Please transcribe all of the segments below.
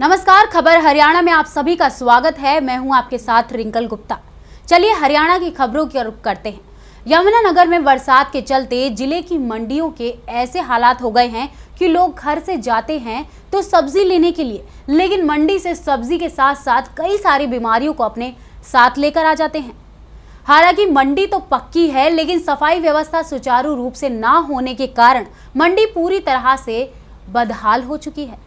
नमस्कार, खबर हरियाणा में आप सभी का स्वागत है। मैं हूं आपके साथ रिंकल गुप्ता। चलिए हरियाणा की खबरों की रुख करते हैं। यमुनानगर में बरसात के चलते जिले की मंडियों के ऐसे हालात हो गए हैं कि लोग घर से जाते हैं तो सब्जी लेने के लिए, लेकिन मंडी से सब्जी के साथ साथ कई सारी बीमारियों को अपने साथ लेकर आ जाते हैं। हालांकि मंडी तो पक्की है, लेकिन सफाई व्यवस्था सुचारू रूप से ना होने के कारण मंडी पूरी तरह से बदहाल हो चुकी है।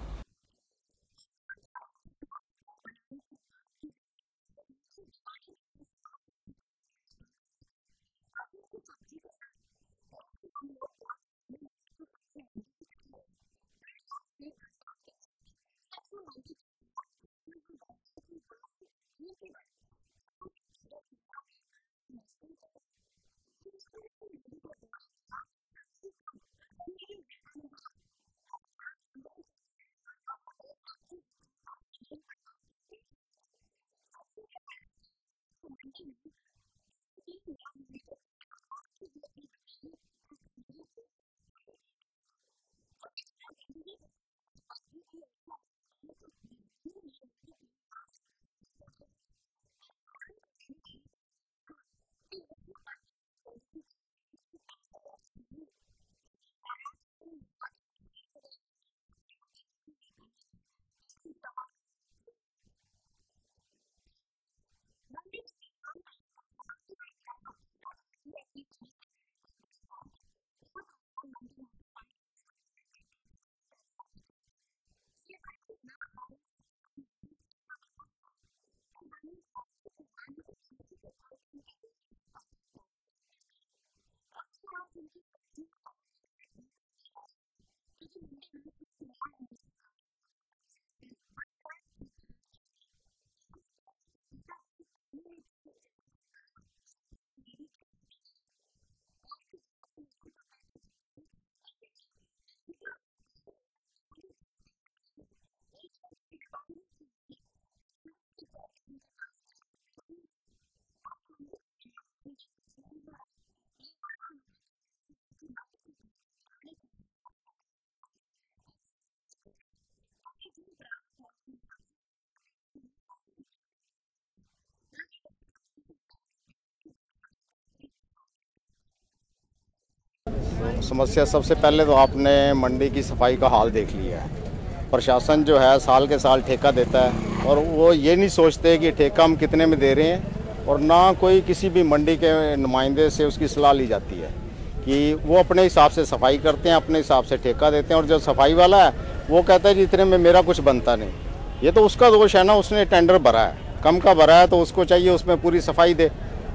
समस्या सबसे पहले तो आपने मंडी की सफाई का हाल देख लिया है। प्रशासन जो है साल के साल ठेका देता है और वो ये नहीं सोचते कि ठेका हम कितने में दे रहे हैं, और ना कोई किसी भी मंडी के नुमाइंदे से उसकी सलाह ली जाती है कि वो अपने हिसाब से सफाई करते हैं, अपने हिसाब से ठेका देते हैं। और जो सफाई वाला है वो कहता है कि इतने में मेरा कुछ बनता नहीं। ये तो उसका दोष है ना, उसने टेंडर भरा है, कम का भरा है, तो उसको चाहिए उसमें पूरी सफाई दे।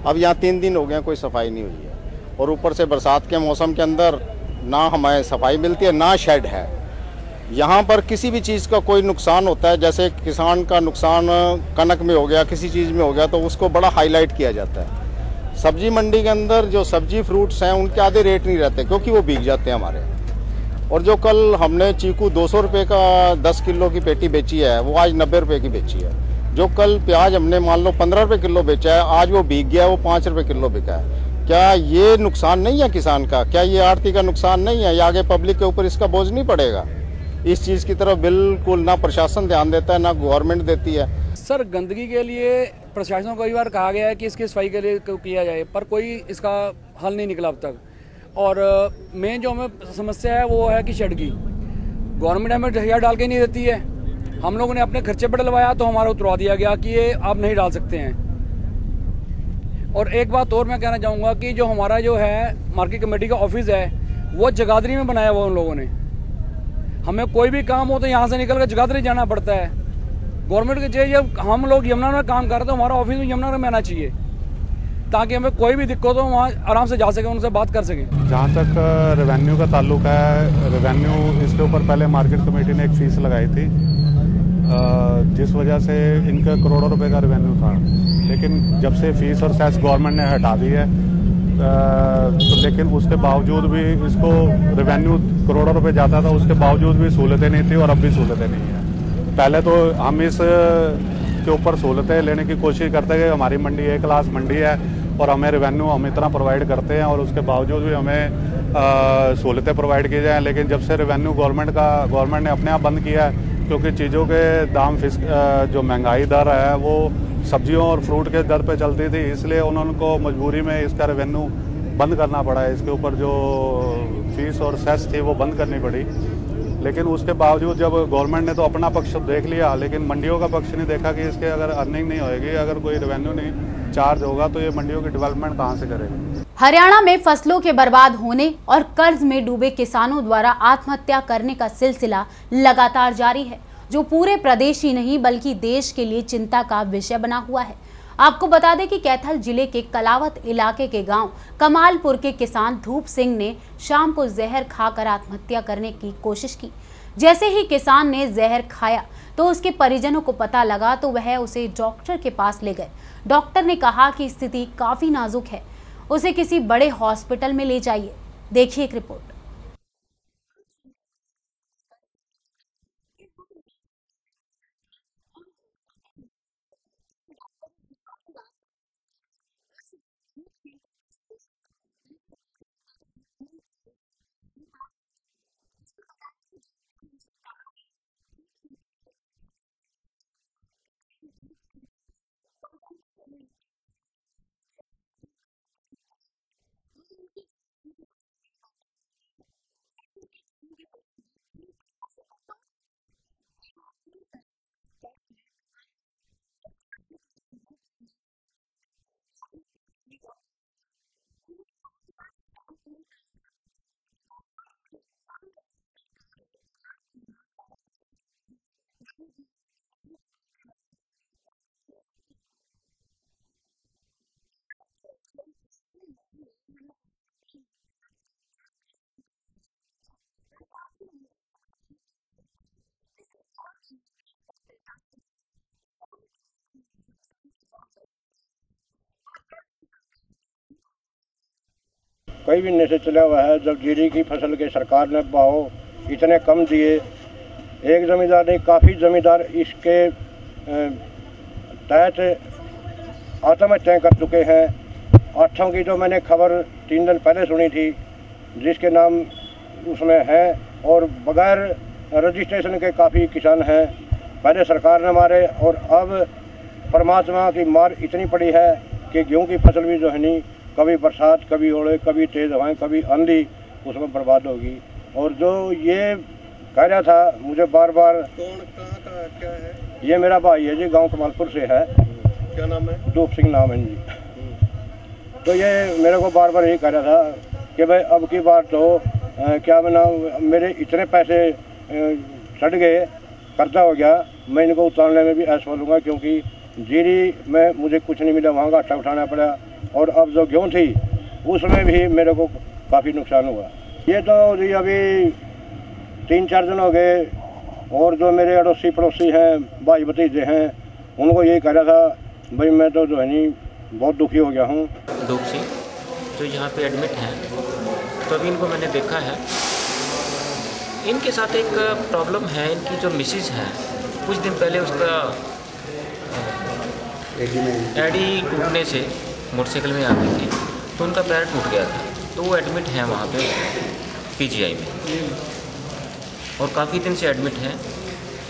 अब यहाँ 3 दिन हो गए कोई सफाई नहीं हुई है, और ऊपर से बरसात के मौसम के अंदर ना हमें सफाई मिलती है ना शेड है। यहाँ पर किसी भी चीज़ का कोई नुकसान होता है, जैसे किसान का नुकसान कनक में हो गया, किसी चीज़ में हो गया, तो उसको बड़ा हाईलाइट किया जाता है। सब्जी मंडी के अंदर जो सब्जी फ्रूट्स हैं उनके आधे रेट नहीं रहते, क्योंकि वो भीग जाते हैं हमारे। और जो कल हमने चीकू 200 रुपये का 10 किलो की पेटी बेची है, वो आज 90 रुपये की बेची है। जो कल प्याज हमने मान लो 15 रुपये किलो बेचा है, आज वो भीग गया, वो 5 रुपये किलो बिका है। क्या ये नुकसान नहीं है किसान का? क्या ये आड़ती का नुकसान नहीं है? या आगे पब्लिक के ऊपर इसका बोझ नहीं पड़ेगा? इस चीज़ की तरफ बिल्कुल ना प्रशासन ध्यान देता है, ना गवर्नमेंट देती है। सर, गंदगी के लिए प्रशासन को कई बार कहा गया है कि इसकी सफाई के लिए किया जाए, पर कोई इसका हल नहीं निकला अब तक। और मेन जो हमें समस्या है वो है कि शेड की। गवर्नमेंट हमें ढहिया डाल के नहीं देती है। हम लोगों ने अपने खर्चे पर डलवाया तो हमारा उतरवा दिया गया कि ये आप नहीं डाल सकते हैं। और एक बात और मैं कहना चाहूँगा कि जो हमारा जो है मार्केट कमेटी का ऑफिस है वो जगाधरी में बनाया हुआ उन लोगों ने। हमें कोई भी काम हो तो यहाँ से निकल कर जगाधरी जाना पड़ता है। गवर्नमेंट के चाहिए जब हम लोग यमुना में काम कर रहे हैं तो हमारा ऑफिस भी यमुना में आना चाहिए, ताकि हमें कोई भी दिक्कत हो वहाँ आराम से जा सके, उनसे बात कर सकें। जहाँ तक रेवेन्यू का ताल्लुक है, रेवेन्यू इसके ऊपर पहले मार्केट कमेटी ने एक फ़ीस लगाई थी, जिस वजह से इनका करोड़ों रुपए का रेवेन्यू था। लेकिन जब से फीस और सेस गवर्नमेंट ने हटा दी है, तो लेकिन उसके बावजूद भी इसको रेवेन्यू करोड़ों रुपए जाता था, उसके बावजूद भी सहूलतें नहीं थी और अब भी सहूलतें नहीं है। पहले तो हम इस के ऊपर सहूलतें लेने की कोशिश करते हैं कि हमारी मंडी ए क्लास मंडी है और हमें रेवेन्यू हम इतना प्रोवाइड करते हैं और उसके बावजूद भी हमें सहूलतें प्रोवाइड की जाएँ। लेकिन जब से रेवेन्यू गवर्नमेंट ने अपने आप बंद किया है, क्योंकि चीज़ों के दाम जो महंगाई दर है वो सब्जियों और फ्रूट के दर पे चलती थी, इसलिए उनको मजबूरी में इसका रेवेन्यू बंद करना पड़ा है। इसके ऊपर जो फीस और सेस थी वो बंद करनी पड़ी। लेकिन उसके बावजूद जब गवर्नमेंट ने तो अपना पक्ष देख लिया, लेकिन मंडियों का पक्ष नहीं देखा कि इसके अगर अर्निंग नहीं होएगी, अगर कोई रेवेन्यू नहीं चार्ज होगा तो ये मंडियों की डेवलपमेंट कहाँ से करेगी। हरियाणा में फसलों के बर्बाद होने और कर्ज में डूबे किसानों द्वारा आत्महत्या करने का सिलसिला लगातार जारी है, जो पूरे प्रदेश ही नहीं बल्कि देश के लिए चिंता का विषय बना हुआ है। आपको बता दें कि कैथल जिले के कलावत इलाके के गांव कमालपुर के किसान धूप सिंह ने शाम को जहर खाकर आत्महत्या करने की कोशिश की। जैसे ही किसान ने जहर खाया तो उसके परिजनों को पता लगा तो वह उसे डॉक्टर के पास ले गए। डॉक्टर ने कहा कि स्थिति काफी नाजुक है, उसे किसी बड़े हॉस्पिटल में ले जाइए। देखिए एक रिपोर्ट। कोई भी नशे चला हुआ है। जब जीरी की फसल के सरकार ने भाव इतने कम दिए, एक जमींदार ने काफ़ी जमींदार इसके तहत आत्महत्याएं कर चुके हैं। 8 की तो मैंने खबर 3 दिन पहले सुनी थी, जिसके नाम उसमें हैं, और बगैर रजिस्ट्रेशन के काफ़ी किसान हैं। पहले सरकार ने मारे और अब परमात्मा की मार इतनी पड़ी है कि गेहूँ की फसल भी जो है नहीं, कभी बरसात, कभी ओले, कभी तेज़ हवाएं, कभी आंधी, उसमें बर्बाद होगी। और जो ये कह रहा था मुझे बार बार, कौन कहाँ का क्या है? ये मेरा भाई है जी, गांव कमालपुर से है। क्या नाम है? धूप सिंह नाम है जी। तो ये मेरे को बार बार यही कह रहा था कि भाई अब की बार तो क्या बना, मेरे इतने पैसे सड़ गए, कर्जा हो गया, मैं इनको उतारने में भी ऐसा लूँगा, क्योंकि जीरी में मुझे कुछ नहीं मिला, वहाँ का आटा उठाना पड़ा। और अब जो गेहूँ थी उसमें भी मेरे को काफ़ी नुकसान हुआ। ये तो जी अभी 3-4 दिन हो गए, और जो मेरे अड़ोसी पड़ोसी हैं, भाई भतीजे हैं, उनको यही कह रहा था भाई मैं तो जो है नहीं बहुत दुखी हो गया हूँ। धूप सिंह जो यहाँ पे एडमिट हैं, तो अभी इनको मैंने देखा है। इनके साथ एक प्रॉब्लम है, इनकी जो मिसिज है, कुछ दिन पहले उसका एडी टूटने से मोटरसाइकिल में आ गई थी, तो उनका पैर टूट गया था, तो वो एडमिट हैं वहाँ पे पीजीआई में, और काफ़ी दिन से एडमिट हैं।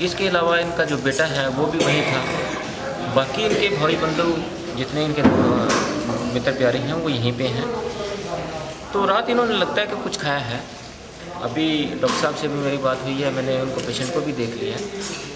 इसके अलावा इनका जो बेटा है वो भी वहीं था। बाकी इनके भाई बंधु जितने इनके मित्र प्यारे हैं वो यहीं पे हैं। तो रात इन्होंने लगता है कि कुछ खाया है। अभी डॉक्टर साहब से भी मेरी बात हुई है, मैंने उनको पेशेंट को भी देख लिया है,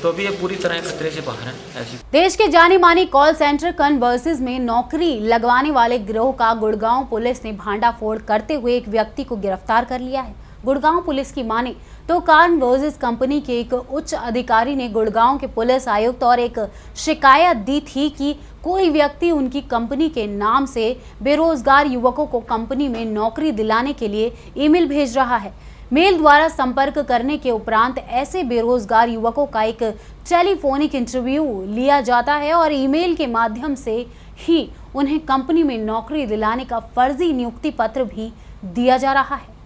तो अभी ये पूरी तरह खतरे से बाहर है। ऐसी देश के जानी मानी कॉल सेंटर कन्वर्सेस में नौकरी लगवाने वाले गिरोह का गुड़गांव पुलिस ने भांडाफोड़ करते हुए एक व्यक्ति को गिरफ्तार कर लिया है। गुड़गांव पुलिस की माने तो कन्वर्सेस कंपनी के एक उच्च अधिकारी ने गुड़गांव के पुलिस आयुक्त और एक शिकायत दी थी कि कोई व्यक्ति उनकी कंपनी के नाम से बेरोजगार युवकों को कंपनी में नौकरी दिलाने के लिए ईमेल भेज रहा है। मेल द्वारा संपर्क करने के उपरांत ऐसे बेरोजगार युवकों का एक टेलीफोनिक इंटरव्यू लिया जाता है और ईमेल के माध्यम से ही उन्हें कंपनी में नौकरी दिलाने का फर्जी नियुक्ति पत्र भी दिया जा रहा है।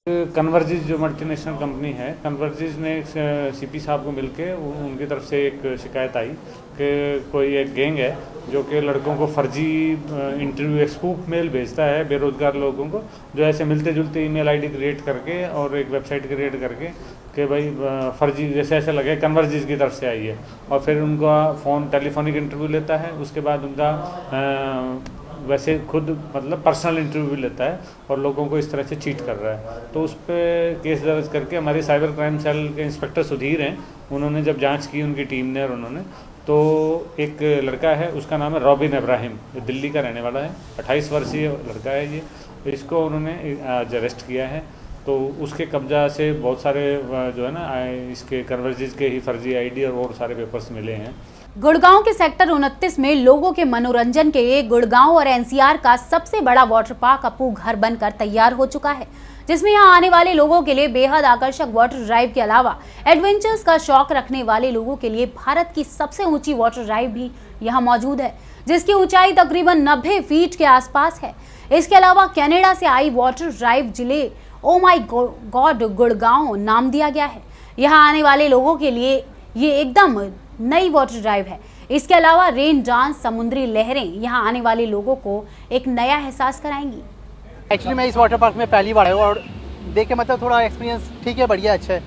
कन्वर्जिस जो मल्टीनेशनल कंपनी है, कन्वर्जिस ने सीपी साहब को मिलके उनकी तरफ से एक शिकायत आई कि कोई एक गैंग है जो कि लड़कों को फर्जी इंटरव्यू स्पूफ मेल भेजता है बेरोजगार लोगों को, जो ऐसे मिलते जुलते ईमेल आईडी क्रिएट करके और एक वेबसाइट क्रिएट करके कि भाई फर्जी जैसे ऐसे लगे कन्वर्जिस की तरफ से आई है, और फिर उनका फ़ोन टेलीफोनिक इंटरव्यू लेता है, उसके बाद उनका वैसे खुद मतलब पर्सनल इंटरव्यू लेता है और लोगों को इस तरह से चीट कर रहा है। तो उस पर केस दर्ज करके हमारे साइबर क्राइम सेल के इंस्पेक्टर सुधीर हैं, उन्होंने जब जांच की उनकी टीम ने, और उन्होंने तो एक लड़का है उसका नाम है रॉबिन इब्राहिम, जो दिल्ली का रहने वाला है, 28 वर्षीय लड़का है ये, इसको उन्होंने आज अरेस्ट किया है। तो उसके कब्जा से बहुत सारे जो है ना इसके कन्वर्जिस के ही फर्जी आईडी और सारे पेपर्स मिले हैं। गुड़गांव के सेक्टर 29 में लोगों के मनोरंजन के लिए गुड़गांव और एनसीआर का सबसे बड़ा वाटर पार्क अपू घर बनकर तैयार हो चुका है, जिसमें यहां आने वाले लोगों के लिए बेहद आकर्षक वाटर ड्राइव के अलावा एडवेंचर्स का शौक रखने वाले लोगों के लिए भारत की सबसे ऊंची वाटर ड्राइव भी यहां मौजूद है, जिसकी ऊंचाई तकरीबन 90 फीट के आसपास है। इसके अलावा कनाडा से आई वाटर ड्राइव जिले ओ माई गॉड गुड़गांव नाम दिया गया है। यहाँ आने वाले लोगों के लिए ये एकदम नई वाटर ड्राइव है। इसके अलावा रेन डांस, समुद्री लहरें यहाँ आने वाले लोगों को एक नया एहसास कराएंगी। एक्चुअली मैं इस वाटर पार्क में पहली बार आया हूँ और देख के मतलब थोड़ा एक्सपीरियंस ठीक है, बढ़िया, अच्छा है।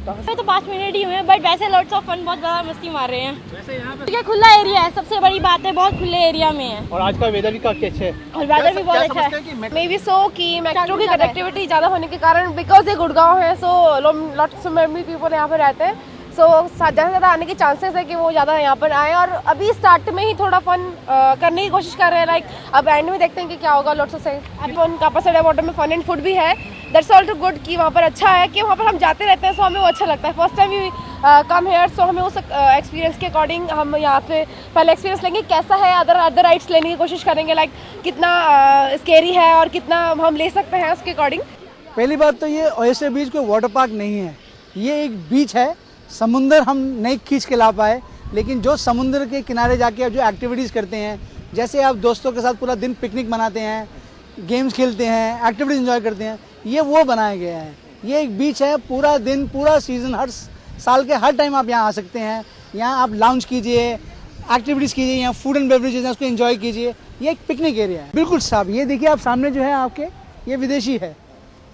तो 5 मिनट ही हुए हैं, बट वैसे लॉट्स ऑफ फन, बहुत ज़्यादा मस्ती मार रहे हैं। वैसे यहाँ पे खुला एरिया है, सबसे बड़ी बात है, बहुत खुले एरिया में है, और आज का वेदर भी काफी अच्छा है, और वेदर भी बहुत अच्छा है। मे बी सो कि मेट्रो की कनेक्टिविटी ज़्यादा होने के कारण, बिकॉज ये गुड़गांव है, सो लॉट्स मेनी पीपल यहाँ पर रहते हैं, सो ज़्यादा से ज़्यादा आने के चांसेस है कि वो ज़्यादा यहाँ पर आए। और अभी स्टार्ट में ही थोड़ा फन करने की कोशिश कर रहे हैं, लाइक अब एंड में देखते हैं कि क्या होगा। लॉट्स ऑफ फन कापासाडा वाटर में फन एंड फूड भी है, दैट्स ऑल्सो गुड कि वहाँ पर अच्छा है कि वहाँ पर हम जाते रहते हैं, सो हमें वो अच्छा लगता है। First time we come here, so हमें उस एक्सपीरियंस के अकॉर्डिंग हम यहाँ पे पहले एक्सपीरियंस लेंगे कैसा है, अदर राइड्स लेने की कोशिश करेंगे, लाइक कितना स्केरी है और कितना हम ले सकते हैं उसके अकॉर्डिंग। पहली बात तो ये ओएसए बीच कोई वाटर पार्क नहीं है, ये एक बीच है। समुंदर हम नहीं खींच के ला पाए, लेकिन जो समुंदर के किनारे जाके आप जो एक्टिविटीज़ करते हैं, जैसे आप दोस्तों के साथ पूरा दिन पिकनिक मनाते हैं, गेम्स खेलते हैं, एक्टिविटीज एंजॉय करते हैं, ये वो बनाया गया है। ये एक बीच है, पूरा दिन, पूरा सीजन, हर साल के हर टाइम आप यहाँ आ सकते हैं। यहाँ आप लाउंज कीजिए, एक्टिविटीज़ कीजिए, यहाँ फूड एंड बेवरेजेस हैं उसको एंजॉय कीजिए। ये एक पिकनिक एरिया है, बिल्कुल साफ। ये देखिए आप सामने जो है आपके, ये विदेशी है,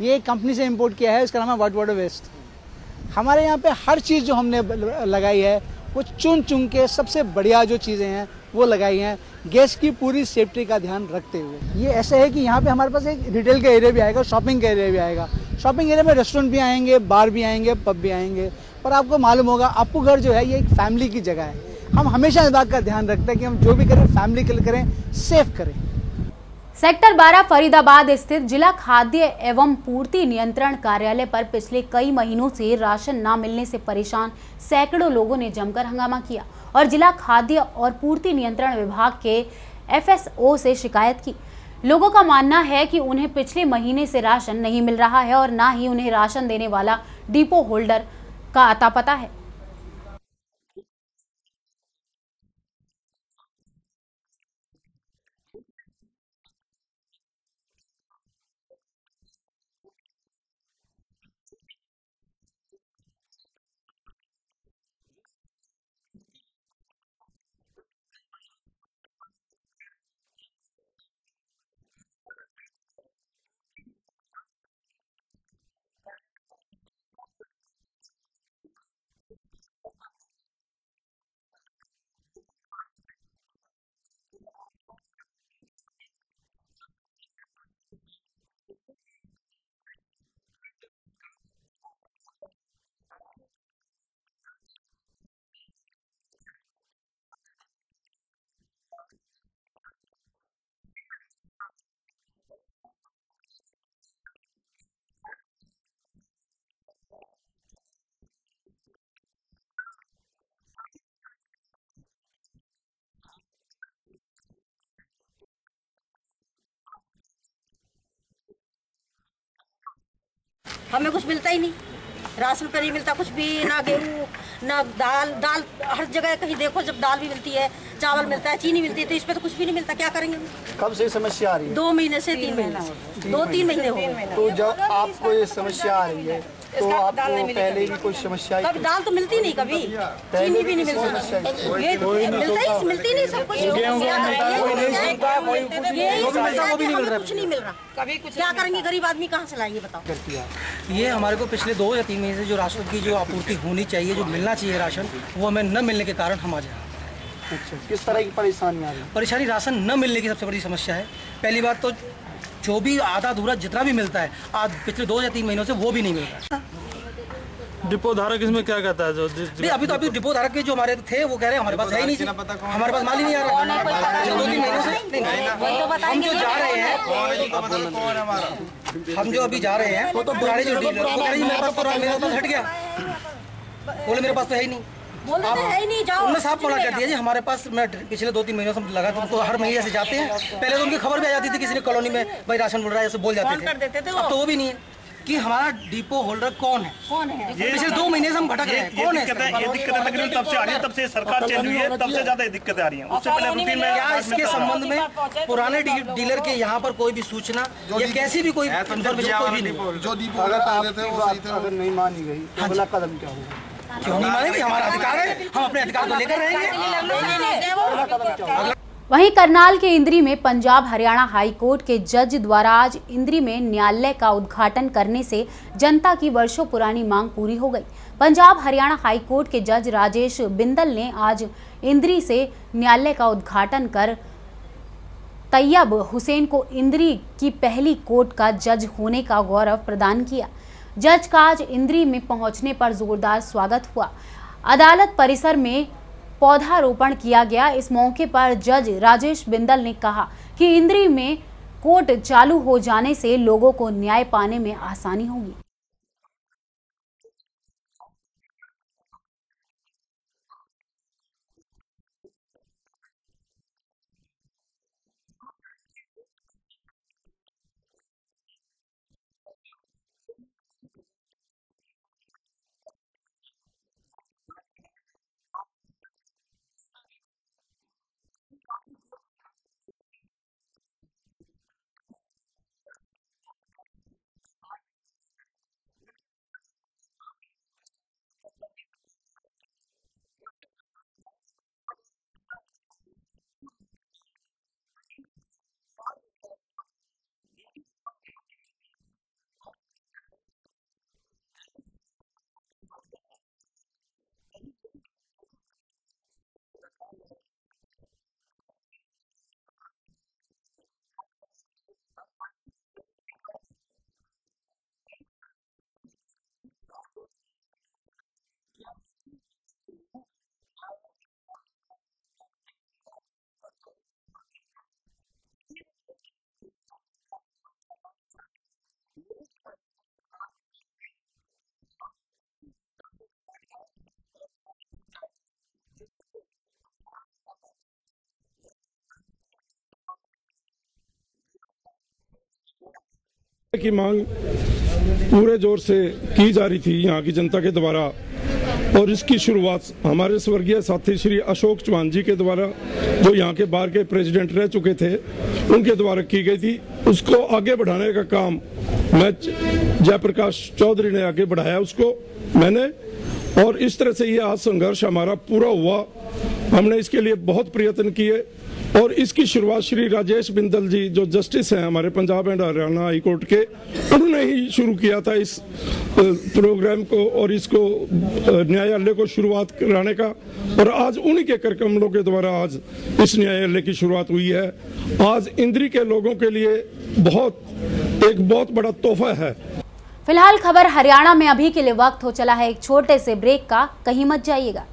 ये एक कंपनी से इम्पोर्ट किया है, इसका नाम है वाइट वाटर वेस्ट। हमारे यहाँ पे हर चीज़ जो हमने लगाई है वो चुन चुन के सबसे बढ़िया जो चीज़ें हैं वो लगाई हैं, गेस्ट की पूरी सेफ्टी का ध्यान रखते हुए। ये ऐसे है कि यहाँ पे हमारे पास एक रिटेल का एरिया भी आएगा, शॉपिंग का एरिया भी आएगा। शॉपिंग एरिया में रेस्टोरेंट भी आएंगे, बार भी आएंगे, पब भी आएंगे। पर आपको मालूम होगा अपू घर जो है ये एक फैमिली की जगह है। हम हमेशा इस बात का ध्यान रखते हैं कि हम जो भी करें फैमिली के लिए करें, सेफ करें। सेक्टर 12 फरीदाबाद स्थित जिला खाद्य एवं पूर्ति नियंत्रण कार्यालय पर पिछले कई महीनों से राशन न मिलने से परेशान सैकड़ों लोगों ने जमकर हंगामा किया और जिला खाद्य और पूर्ति नियंत्रण विभाग के एफएसओ से शिकायत की। लोगों का मानना है कि उन्हें पिछले महीने से राशन नहीं मिल रहा है और न ही उन्हें राशन देने वाला डिपो होल्डर का अता पता है। हमें कुछ मिलता ही नहीं, राशन पे नहीं मिलता कुछ भी, ना गेहूँ ना दाल हर जगह कहीं देखो जब दाल भी मिलती है, चावल मिलता है, चीनी मिलती है, तो इस पे तो कुछ भी नहीं मिलता। क्या करेंगे? कब से समस्या आ रही है? 2 महीने से 3 महीने, 2-3 महीने हो गए। तो जब आपको ये समस्या आ रही है तो आपको पहले भी कोई समस्या कभी दाल तो मिलती नहीं, कभी चीनी भी नहीं मिलती, ये मिलती नहीं सब कुछ, कुछ नहीं मिल रहा। कभी कुछ क्या करेंगे? गरीब आदमी कहाँ से लाएंगे बताओ? ये हमारे को पिछले 2 या 3 महीने से जो राशन की जो आपूर्ति होनी चाहिए, जो मिलना चाहिए राशन, वो हमें न मिलने के कारण हम आ जाए। अच्छा, किस तरह की परेशानी आ रही है? परेशानी राशन न मिलने की सबसे बड़ी समस्या है। पहली बात तो जो भी आधा अधूरा जितना भी मिलता है, आज पिछले 2 या 3 महीनों से वो भी नहीं मिल रहा है। डिपो धारक इसमें क्या कहता है? जो अभी डिपो धारक के जो हमारे थे वो कह रहे हैं हमारे पास है ही नहीं, हमारे पास माल ही नहीं आ रहा 2-3 महीनों से। हम जो जा रहे हैं, हम जो अभी जा रहे हैं वो तो पुराने जो डीलर वो कह रहे हैं मेरे पास हट गया, बोले मेरे पास तो है ही नहीं। उन्होंने साफ मना कर दिया जी हमारे पास, मैं पिछले 2-3 महीनों से लगा तो हर महीने से जाते हैं। पहले तो उनकी खबर भी आ जाती थी किसी ने कॉलोनी में भाई राशन मिल रहा है, ऐसे बोल जाते थे। अब तो वो भी नहीं है कि हमारा डिपो होल्डर कौन है। पिछले 2 महीने से हम भटक रहे हैं, कौन है? ये दिक्कतें तकरीबन तब से आ रही है, तब से सरकार चेंज हुई है, तब से ज्यादा दिक्कतें आ रही हैं। उससे पहले रूटीन में क्या इसके संबंध में पुराने डीलर के यहाँ पर कोई भी सूचना या कैसी भी कोई इन्फॉर्मेशन कोई भी नहीं? जो दीपो अगर नहीं मानी गई तो अगला कदम क्या होगा? क्यों नहीं मानेंगे? हमारा अधिकार है, हम अपने अधिकार को लेकर रहेंगे। वहीं करनाल के इंद्री में पंजाब हरियाणा हाई कोर्ट के जज द्वारा आज इंद्री में न्यायालय का उद्घाटन करने से जनता की वर्षों पुरानी मांग पूरी हो गई। पंजाब हरियाणा हाई कोर्ट के जज राजेश बिंदल ने आज इंद्री से न्यायालय का उद्घाटन कर तैयब हुसैन को इंद्री की पहली कोर्ट का जज होने का गौरव प्रदान किया। जज का आज इंद्री में पहुंचने पर जोरदार स्वागत हुआ। अदालत परिसर में पौधारोपण किया गया। इस मौके पर जज राजेश बिंदल ने कहा कि इंद्री में कोर्ट चालू हो जाने से लोगों को न्याय पाने में आसानी होगी। की मांग पूरे जोर से की जा रही थी यहाँ की जनता के द्वारा, और इसकी शुरुआत हमारे स्वर्गीय साथी श्री अशोक चौहान जी के द्वारा, जो यहाँ के बार के प्रेसिडेंट रह चुके थे, उनके द्वारा की गई थी। उसको आगे बढ़ाने का काम मैं जयप्रकाश चौधरी ने आगे बढ़ाया उसको मैंने, और इस तरह से ये आज संघर्ष हमारा पूरा हुआ। हमने इसके लिए बहुत प्रयत्न किए और इसकी शुरुआत श्री राजेश बिंदल जी जो जस्टिस हैं हमारे Punjab and Haryana high court के, उन्होंने ही शुरू किया था इस प्रोग्राम को और इसको न्यायालय को शुरुआत कराने का, और आज उन्हीं के कर कमलों के द्वारा आज इस न्यायालय की शुरुआत हुई है। आज इंद्री के लोगों के लिए एक बहुत बड़ा तोहफा है। फिलहाल खबर हरियाणा में अभी के लिए वक्त हो चला है एक छोटे से ब्रेक का, कहीं मत जाइएगा।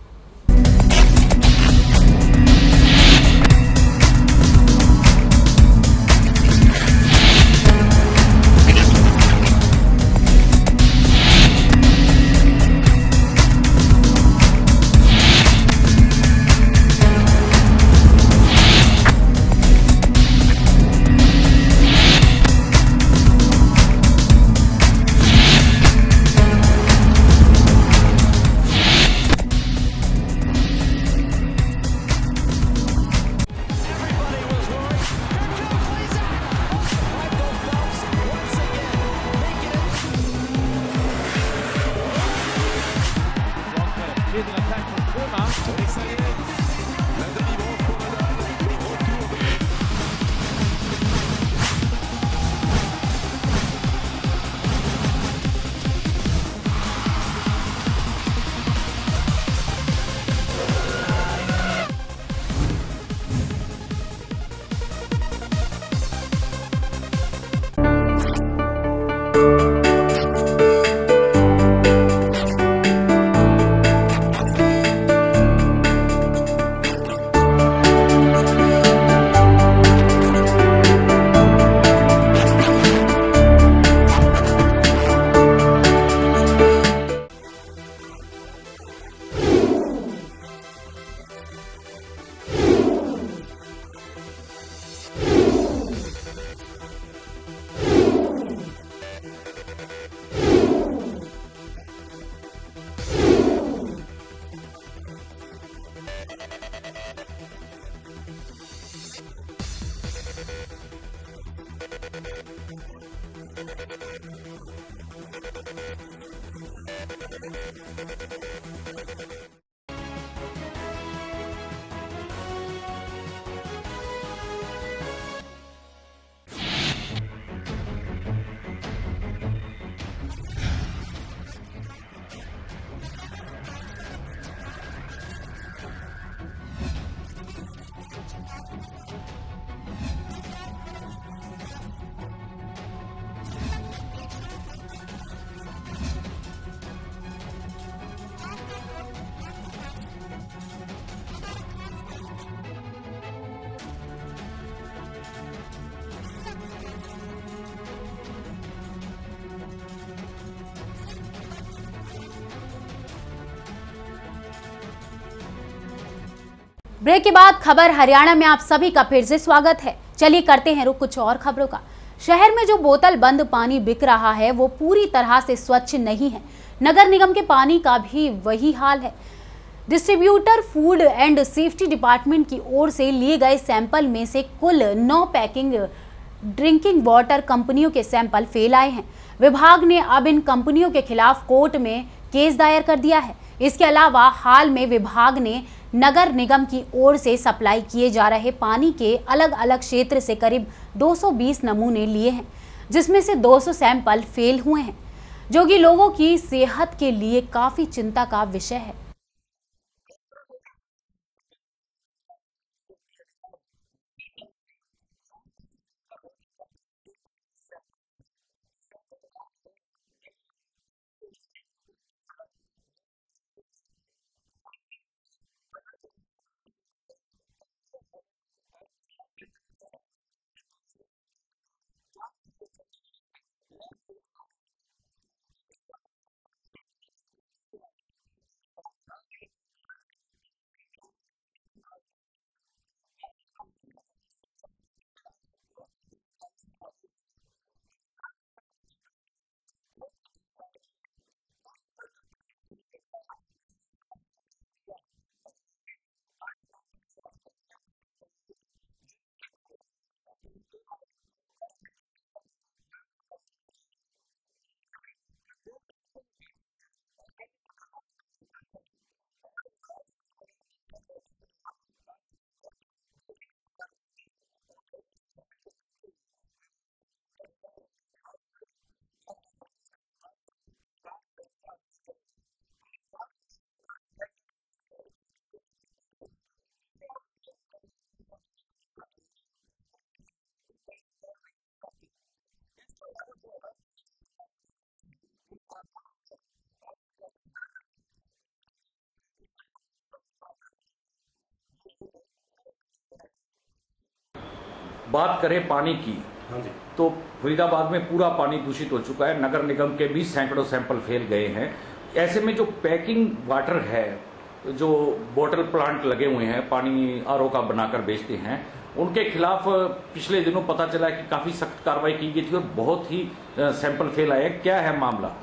ब्रेक के बाद खबर हरियाणा में आप सभी का फिर से स्वागत है। चलिए करते हैं रुख कुछ और खबरों का। शहर में जो बोतल बंद पानी बिक रहा है वो पूरी तरह से स्वच्छ नहीं है। नगर निगम के पानी का भी वही हाल है। Distributor food and safety department की ओर से लिए गए सैंपल में से कुल 9 पैकिंग ड्रिंकिंग वाटर कंपनियों के सैंपल फेल आए हैं। विभाग ने अब इन कंपनियों के खिलाफ कोर्ट में केस दायर कर दिया है। इसके अलावा हाल में विभाग ने नगर निगम की ओर से सप्लाई किए जा रहे पानी के अलग अलग क्षेत्र से करीब 220 नमूने लिए हैं, जिसमें से 200 सैंपल फेल हुए हैं, जो कि लोगों की सेहत के लिए काफी चिंता का विषय है। बात करें पानी की, तो फरीदाबाद में पूरा पानी दूषित हो चुका है। नगर निगम के भी सैकड़ों सैंपल फेल गए हैं। ऐसे में जो पैकिंग वाटर है, जो बोतल प्लांट लगे हुए हैं, पानी आरओ का बनाकर बेचते हैं, उनके खिलाफ पिछले दिनों पता चला कि काफी सख्त कार्रवाई की गई थी और बहुत ही सैंपल फेल आए। क्या है मामला?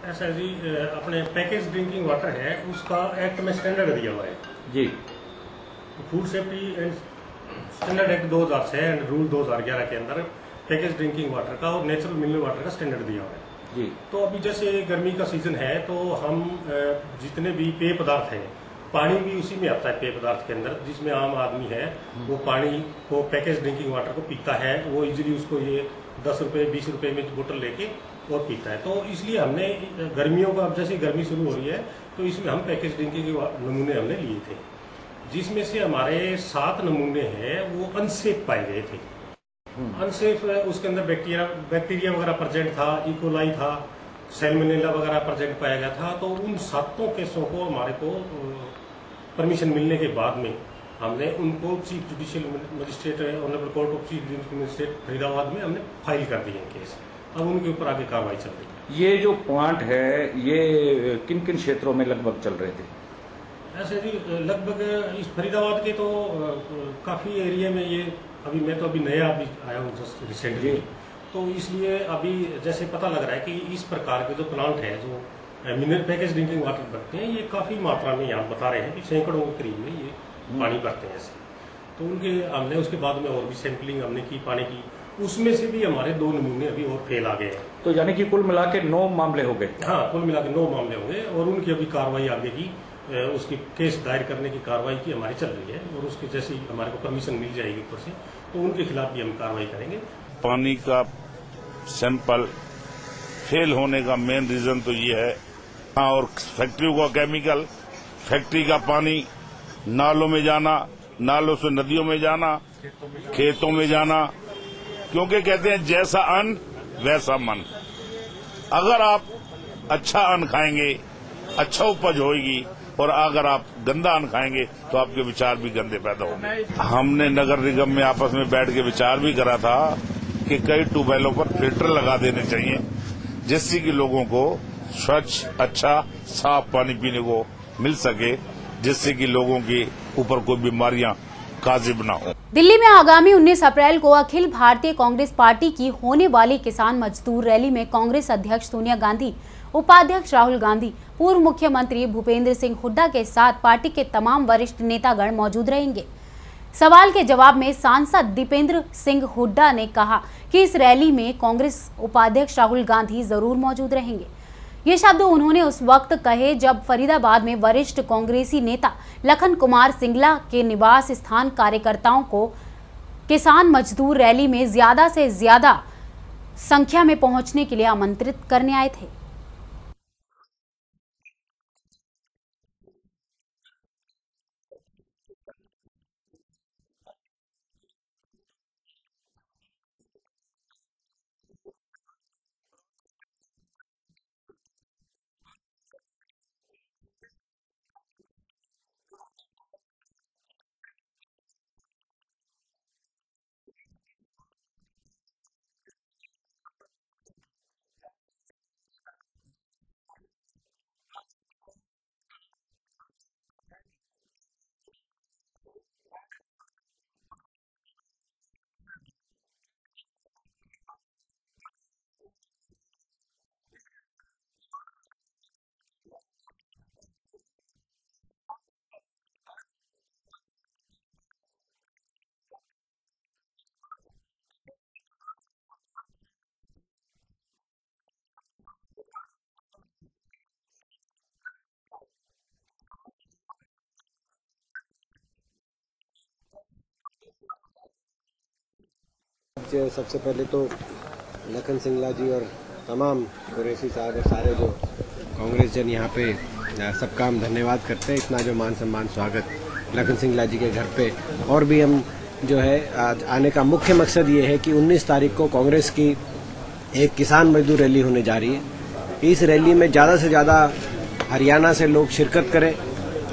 ऐसा जी, अपने पैकेज ड्रिंकिंग वाटर है, उसका एक्ट में स्टैंडर्ड दिया हुआ है जी। Food safety and standard act 2006 and rule 2011 के अंदर पैकेज ड्रिंकिंग वाटर का और नेचुरल मिनरल वाटर का स्टैंडर्ड दिया हुआ है जी। तो अभी जैसे गर्मी का सीजन है, तो हम जितने भी पेय पदार्थ हैं पानी भी उसी में आता है पेय पदार्थ के अंदर, जिसमें आम आदमी है वो पानी को पैकेज ड्रिंकिंग वाटर को पीता है, वो इजीली उसको ये 10 रुपये 20 रुपये में बोतल लेके और पीता है। तो इसलिए हमने गर्मियों का, अब जैसे गर्मी शुरू हो रही है तो इसमें हम पैकेज ड्रिंकिंग के नमूने हमने लिए थे, जिसमें से हमारे 7 नमूने हैं वो अनसेफ पाए गए थे। अनसेफ उसके अंदर बैक्टीरिया वगैरह प्रेजेंट था, इकोलाई था, सैल्मोनेला वगैरह प्रेजेंट पाया गया था। तो उन 7 केसों को हमारे को परमिशन मिलने के बाद में हमने उनको chief judicial magistrate honourable court of chief judicial magistrate Faridabad में हमने फाइल कर दिए केस। अब उनके ऊपर आगे कार्रवाई चल रही है। ये जो प्लांट है ये किन किन क्षेत्रों में लगभग चल रहे थे? ऐसे जी लगभग इस फरीदाबाद के तो काफी एरिया में ये, अभी मैं तो अभी नया अभी आया हूँ जस्ट रिसेंटली, तो इसलिए अभी जैसे पता लग रहा है कि इस प्रकार के जो प्लांट है जो मिनरल पैकेज ड्रिंकिंग वाटर भरते हैं, ये काफी मात्रा में यहाँ बता रहे हैं कि सैकड़ों के करीब में ये पानी भरते हैं ऐसे। तो उनके हमने उसके बाद में और भी सैंपलिंग हमने की पानी की, उसमें से भी हमारे 2 नमूने अभी और फेल आ गए हैं। तो यानी कि कुल मिला के 9 मामले हो गए? हाँ, कुल मिला के 9 मामले हो गए और उनकी अभी कार्रवाई आगे की, उसकी केस दायर करने की कार्रवाई की हमारी चल रही है और उसके जैसे ही हमारे को परमिशन मिल जाएगी ऊपर से तो उनके खिलाफ भी हम कार्रवाई करेंगे। पानी का सैंपल फेल होने का मेन रीजन तो ये है, और फैक्ट्रियों का केमिकल, फैक्ट्री का पानी नालों में जाना, नालों से नदियों में जाना, खेतों में जाना, क्योंकि कहते हैं जैसा अन्न वैसा मन। अगर आप अच्छा अन्न खाएंगे अच्छा उपज होगी, और अगर आप गंदा अन्न खाएंगे तो आपके विचार भी गंदे पैदा होंगे। हमने नगर निगम में आपस में बैठ के विचार भी करा था कि कई ट्यूबवेलों पर फिल्टर लगा देने चाहिए, जिससे कि लोगों को स्वच्छ अच्छा साफ पानी पीने को मिल सके, जिससे कि लोगों के ऊपर कोई बीमारियां काजिब ना हो। दिल्ली में आगामी 19 अप्रैल को अखिल भारतीय कांग्रेस पार्टी की होने वाली किसान मजदूर रैली में कांग्रेस अध्यक्ष सोनिया गांधी, उपाध्यक्ष राहुल गांधी, पूर्व मुख्यमंत्री भूपेंद्र सिंह हुड्डा के साथ पार्टी के तमाम वरिष्ठ नेतागण मौजूद रहेंगे। सवाल के जवाब में सांसद दीपेंद्र सिंह हुड्डा ने कहा कि इस रैली में कांग्रेस उपाध्यक्ष राहुल गांधी जरूर मौजूद रहेंगे। ये शब्द उन्होंने उस वक्त कहे जब फरीदाबाद में वरिष्ठ कांग्रेसी नेता लखन कुमार सिंगला के निवास स्थान कार्यकर्ताओं को किसान मजदूर रैली में ज्यादा से ज्यादा संख्या में पहुंचने के लिए आमंत्रित करने आए थे। सबसे पहले तो लखन सिंगला जी और तमाम कुरैशी साहब और सारे जो कांग्रेस जन यहाँ पे सबका हम धन्यवाद करते हैं। इतना जो मान सम्मान स्वागत लखन सिंगला जी के घर पे, और भी हम जो है आज आने का मुख्य मकसद ये है कि 19 तारीख को कांग्रेस की एक किसान मजदूर रैली होने जा रही है। इस रैली में ज़्यादा से ज़्यादा हरियाणा से लोग शिरकत करें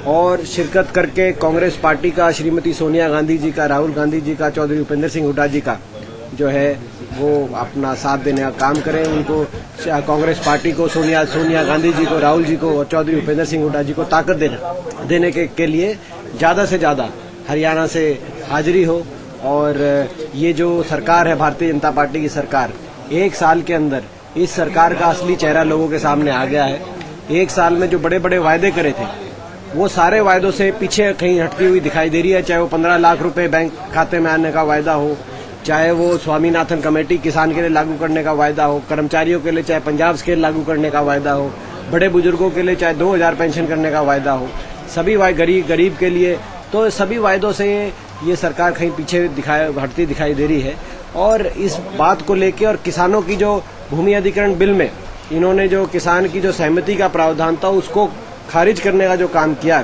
और शिरकत करके कांग्रेस पार्टी का, श्रीमती सोनिया गांधी जी का, राहुल गांधी जी का, चौधरी भूपेंद्र सिंह हुड्डा जी का जो है वो अपना साथ देने का काम करें। उनको कांग्रेस पार्टी को, सोनिया गांधी जी को, राहुल जी को और चौधरी भूपेंद्र सिंह हुड्डा जी को ताकत देने के लिए ज़्यादा से ज़्यादा हरियाणा से हाजिरी हो। और ये जो सरकार है भारतीय जनता पार्टी की सरकार, 1 साल के अंदर इस सरकार का असली चेहरा लोगों के सामने आ गया है। 1 साल में जो बड़े बड़े वायदे करे थे वो सारे वायदों से पीछे कहीं हटती हुई दिखाई दे रही है। चाहे वो 15 लाख रुपए बैंक खाते में आने का वायदा हो, चाहे वो स्वामीनाथन कमेटी किसान के लिए लागू करने का वायदा हो, कर्मचारियों के लिए चाहे पंजाब स्केल लागू करने का वायदा हो, बड़े बुजुर्गों के लिए चाहे 2000 पेंशन करने का वायदा हो, सभी गरीब के लिए, तो सभी वायदों से ये सरकार कहीं पीछे हटती दिखाई दे रही है। और इस बात को लेके और किसानों की जो भूमि अधिग्रहण बिल में इन्होंने जो किसान की जो सहमति का प्रावधान था उसको खारिज करने का जो काम किया,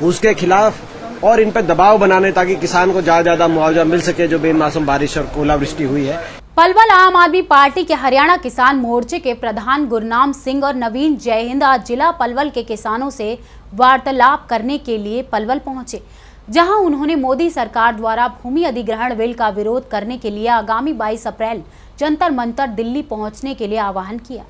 उसके खिलाफ और इन पर दबाव बनाने ताकि किसान को ज्यादा मुआवजा मिल सके जो बेमौसम बारिश और ओलावृष्टि हुई है। पलवल आम आदमी पार्टी के हरियाणा किसान मोर्चे के प्रधान गुरनाम सिंह और नवीन जयहिंद आज जिला पलवल के किसानों से वार्तालाप करने के लिए पलवल पहुंचे, जहां उन्होंने मोदी सरकार द्वारा भूमि अधिग्रहण बिल का विरोध करने के लिए आगामी 22 अप्रैल जंतर मंतर दिल्ली पहुंचने के लिए आह्वान किया।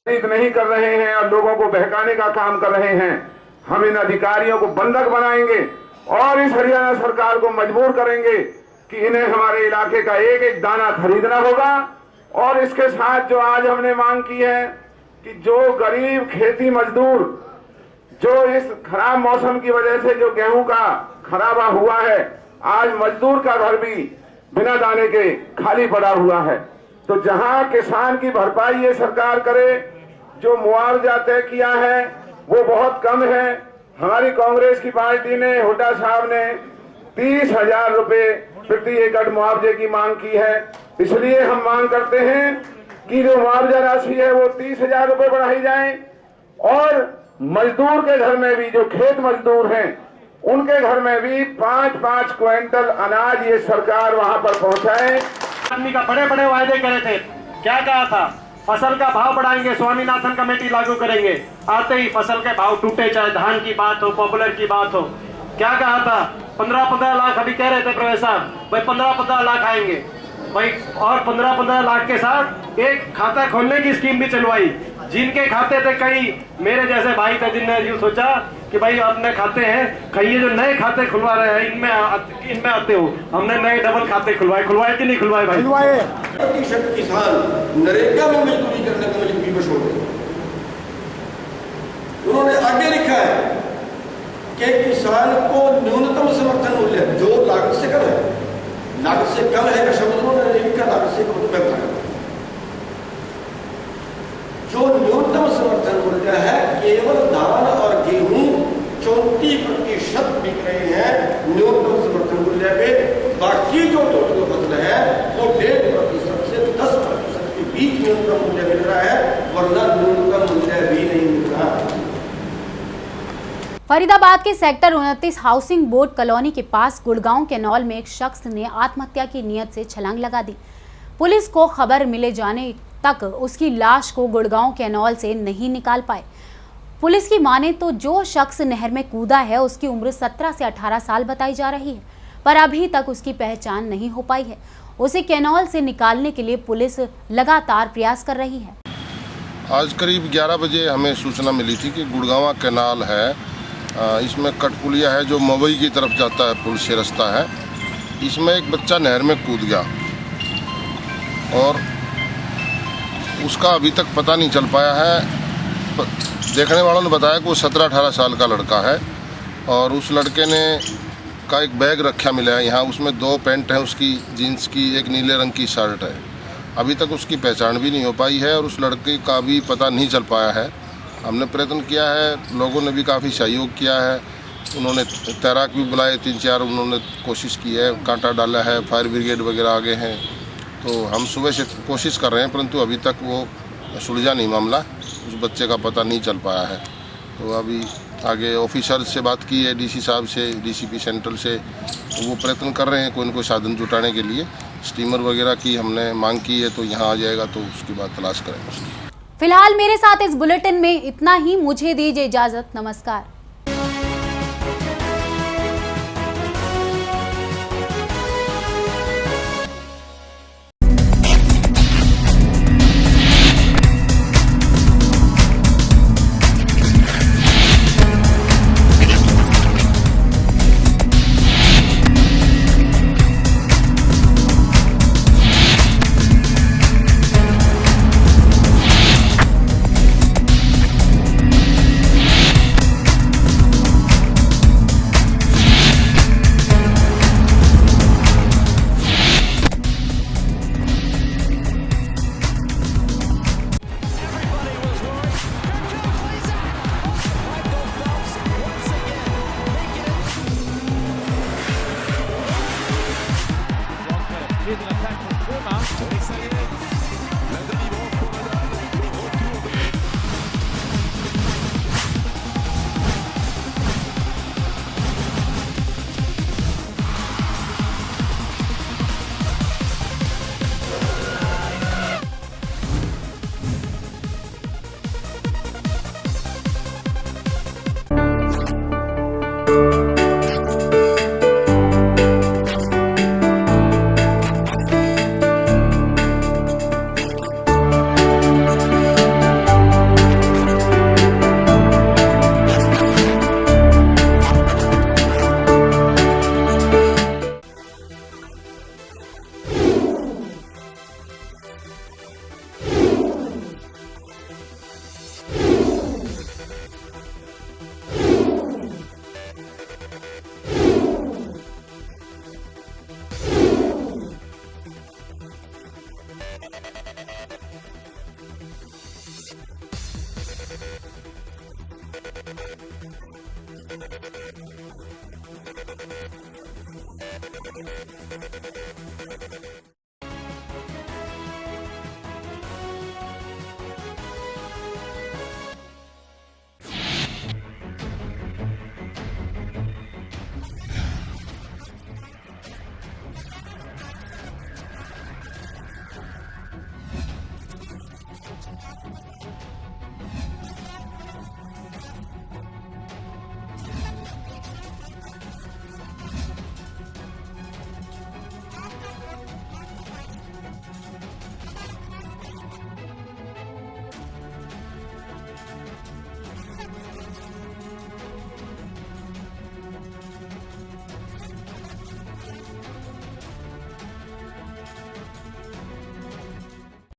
नहीं कर रहे हैं और लोगों को बहकाने का काम कर रहे हैं। हम इन अधिकारियों को बंधक बनाएंगे और इस हरियाणा सरकार को मजबूर करेंगे कि इन्हें हमारे इलाके का एक एक दाना खरीदना होगा। और इसके साथ जो आज हमने मांग की है कि जो गरीब खेती मजदूर जो इस खराब मौसम की वजह से जो गेहूं का खराबा हुआ है, आज मजदूर का घर भी बिना दाने के खाली पड़ा हुआ है। तो जहां किसान की भरपाई ये सरकार करे, जो मुआवजा तय किया है वो बहुत कम है। हमारी कांग्रेस की पार्टी ने, हुड्डा साहब ने 30,000 रुपए प्रति एकड़ मुआवजे की मांग की है। इसलिए हम मांग करते हैं कि जो मुआवजा राशि है वो 30,000 रुपए बढ़ाई जाए और मजदूर के घर में भी, जो खेत मजदूर हैं, उनके घर में भी 5-5 क्विंटल अनाज ये सरकार वहां पर पहुंचाए। आदमी का बड़े बड़े वायदे करे थे, क्या कहा था? फसल का भाव बढ़ाएंगे, स्वामीनाथन कमेटी लागू करेंगे। आते ही फसल के भाव टूटे, चाहे धान की बात हो, पॉपुलर की बात हो। क्या कहा था? 15-15 लाख अभी कह रहे थे प्रवेश साहब, भाई 15-15 लाख आएंगे भाई, और 15-15 लाख के साथ एक खाता खोलने की स्कीम भी चलवाई। जिनके खाते थे, कई मेरे जैसे भाई थे जिनने यूं सोचा कि भाई अपने खाते हैं, कई जो नए खाते खुलवा रहे हैं इनमें आते हो, हमने नए डबल खाते खुलवाए कि नहीं खुलवाए भाई? खुलवाए। प्रतिशत किसान नरेगा में मजदूरी करने को मजबूरी छोड़ गए। उन्होंने आगे लिखा है कि किसान को न्यूनतम समर्थन मूल्य जो लागत से कम है, लागत से कम है का शब्द उन्होंने लिखा, लागत से कम बताया। जो न्यूनतम समर्थन मूल्य है, केवल धान और गेहूं 34% बिक रहे हैं न्यूनतम समर्थन मूल्य पे। बाकी जो टोटल फसल है वो 1.5% से 10% के बीच न्यूनतम मूल्य मिल रहा है, वरना न्यूनतम मूल्य भी नहीं मिल रहा। फरीदाबाद के सेक्टर 29 हाउसिंग बोर्ड कॉलोनी के पास गुड़गांव कैनाल में एक शख्स ने आत्महत्या की नीयत से छलांग लगा दी। पुलिस को खबर मिले जाने तक उसकी लाश को गुड़गांव कैनाल से नहीं निकाल पाए। पुलिस की माने तो जो शख्स नहर में कूदा है उसकी उम्र 17 से 18 साल बताई जा रही है, पर अभी तक उसकी पहचान नहीं हो पाई है। उसे कैनाल से निकालने के लिए पुलिस लगातार प्रयास कर रही है। आज करीब 11 बजे हमें सूचना मिली थी कि गुड़गांव कैनाल है, इसमें कठपुलिया है जो मुंबई की तरफ जाता है, पुल से रास्ता है। इसमें एक बच्चा नहर में कूद गया और उसका अभी तक पता नहीं चल पाया है। देखने वालों ने बताया कि वो 17-18 साल का लड़का है और उस लड़के ने का एक बैग रखा मिला है यहाँ, उसमें 2 पैंट हैं उसकी जीन्स की, एक नीले रंग की शर्ट है। अभी तक उसकी पहचान भी नहीं हो पाई है और उस लड़के का भी पता नहीं चल पाया है। हमने प्रयत्न किया है, लोगों ने भी काफ़ी सहयोग किया है, उन्होंने तैराक भी बुलाए 3-4, उन्होंने कोशिश की है, कांटा डाला है, फायर ब्रिगेड वगैरह आगे हैं। तो हम सुबह से कोशिश कर रहे हैं, परंतु अभी तक वो सुलझा नहीं मामला, उस बच्चे का पता नहीं चल पाया है। तो अभी आगे ऑफिसर से बात की है, डीसी साहब से, डीसीपी सेंट्रल से, तो वो प्रयत्न कर रहे हैं कोई न कोई साधन जुटाने के लिए। स्टीमर वगैरह की हमने मांग की है, तो यहाँ आ जाएगा तो उसके बाद तलाश करेंगे उसकी। फिलहाल मेरे साथ इस बुलेटिन में इतना ही। मुझे दीजिए इजाजत। नमस्कार। Here's an attack from Puma.